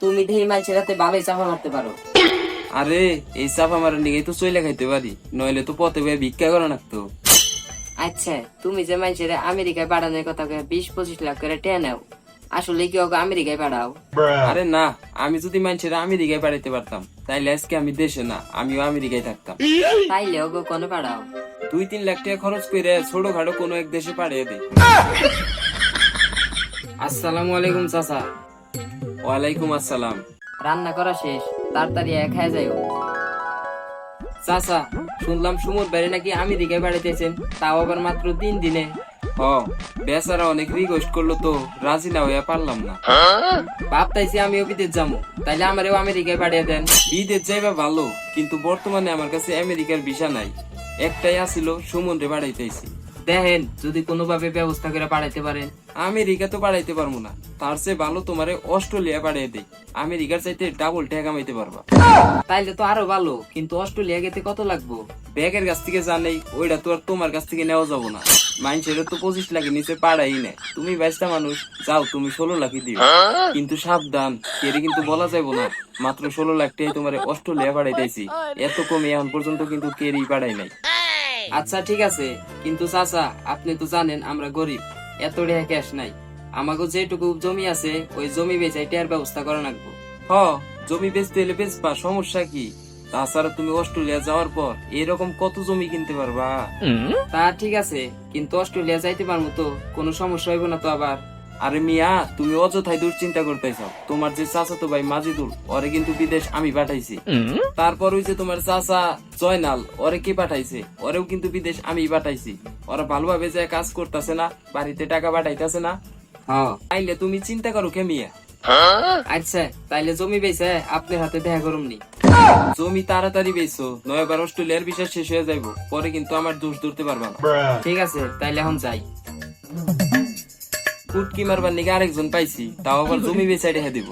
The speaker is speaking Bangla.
তুমি ঢেই মানুষের হাতে ভালোই চাপা মারতে পারো। আরে এই চাপা মারার নিয়ে তো চইলা খাইতে পারি, নইলে তো পথে বয়ে ভিক্ষা করা লাগতো। আচ্ছা, তুমি যে মানুষের আমেরিকায় পাঠানোর কথা কয়ে 20-25 লাখ করে টেনে নাও, আসলে কি ওকে আমেরিকায় পাঠাও? আরে না, আমি যদি মানুষের আমেরিকায় পাঠাইতে পারতাম তাইলে আজকে আমি দেশে না, আমিও আমেরিকায় থাকতাম। তাইলে ওকে কোনো পাঠাও। 2-3 লাখ টাকা খরচ করে ছোটখাটো কোনো এক দেশে পাঠিয়ে দে। আসসালামু আলাইকুম চাচা। ওয়ালাইকুম আসসালাম। রান্না করা শেষ, তাড়াতাড়ি খায় যাইও। চাচা, শুনলাম সুমন ভাই নাকি আমেরিকায় পাঠাইতেছেন, তাও আবার মাত্র 3 দিনে। হ, বেচারা অনেক রিকোয়েস্ট করলো তো রাজি না হইয়া পারলাম না। ভাবতাইছি আমিও বিদেশ যাবো, তাইলে আমারও আমেরিকায় পাঠিয়ে দেন। বিদেশ যাইবা ভালো, কিন্তু বর্তমানে আমার কাছে আমেরিকার ভিসা নাই, একটাই আসিল সুমন রে পাঠাইতেছি। দেখেন যদি কোনোভাবে ব্যবস্থা করে পাঠাইতে পারেন। আমেরিকা তো পাঠাইতে পারবো না, তার চেয়ে ভালো তোমারে অস্ট্রেলিয়া পাঠিয়ে দেই, আমেরিকার চাইতে ডাবল টাকা কামাইতে পারবা। তাইলে তো আরো ভালো, কিন্তু অস্ট্রেলিয়া গেতে কত লাগবো? ব্যাগের কাছ থেকে জানেই, ওইটা তো আর তোমার কাছ থেকে নেওয়া যাবো না। মানুষের তো 25 লাখের নিচে পাড়াই নেয়, তুমি 22টা মানুষ, যাও তুমি 16 লাখই দিও। কিন্তু সাবধান, কেড়ে কিন্তু বলা যাবো না মাত্র 16 লাখ টাকাই তোমার অস্ট্রেলিয়া পাঠাইতেছি, এত কমে এখন পর্যন্ত কিন্তু কেড়েই পাঠাই নাই। আচ্ছা ঠিক আছে, কিন্তু চাচা আপনি তো জানেন আমরা গরিব, এত টাকা ক্যাশ নাই। আমাকে যেটুকু জমি আছে ওই জমি বেচাই টাকার ব্যবস্থা করা লাগবো। হ, জমি বেচতে হলে বেচবা, সমস্যা কি? তাছাড়া তুমি অস্ট্রেলিয়া যাওয়ার পর এরকম কত জমি কিনতে পারবা। তা ঠিক আছে, কিন্তু অস্ট্রেলিয়া যাইতে পারবো তো, কোনো সমস্যা হইব না তো আবার? আরে মিয়া, তুমি অযথাই দুশ্চিন্তা করতেছ। তোমার যে চাচাতো ভাই মাজিদুল, ওরে কিন্তু বিদেশ আমি পাঠাইছি। তারপর ওই যে তোমার চাচা জয়নাল, ওরে কে পাঠাইছে? ওরেও কিন্তু বিদেশ আমি পাঠাইছি। ওরা ভালোভাবে যে কাজ করতেছে না, বাড়িতে টাকা পাঠাইতেছে না। হ্যাঁ, তাইলে তুমি চিন্তা করো কে মিয়া। আচ্ছা, তাইলে জমি বেচে আপনার হাতে দেখা করুমনি। জমি তাড়াতাড়ি বেচো, নয়বার অস্ট্রেলিয়ার বিশ্বাস শেষ হয়ে যাইব, পরে কিন্তু আমার দোষ ধরতে পারবা না। ঠিক আছে, তাইলে এখন যাই। ফুটকি মারবার নিকে আরেকজন পাইছি, তাও আবার জমি বেচাই রেখে দিব।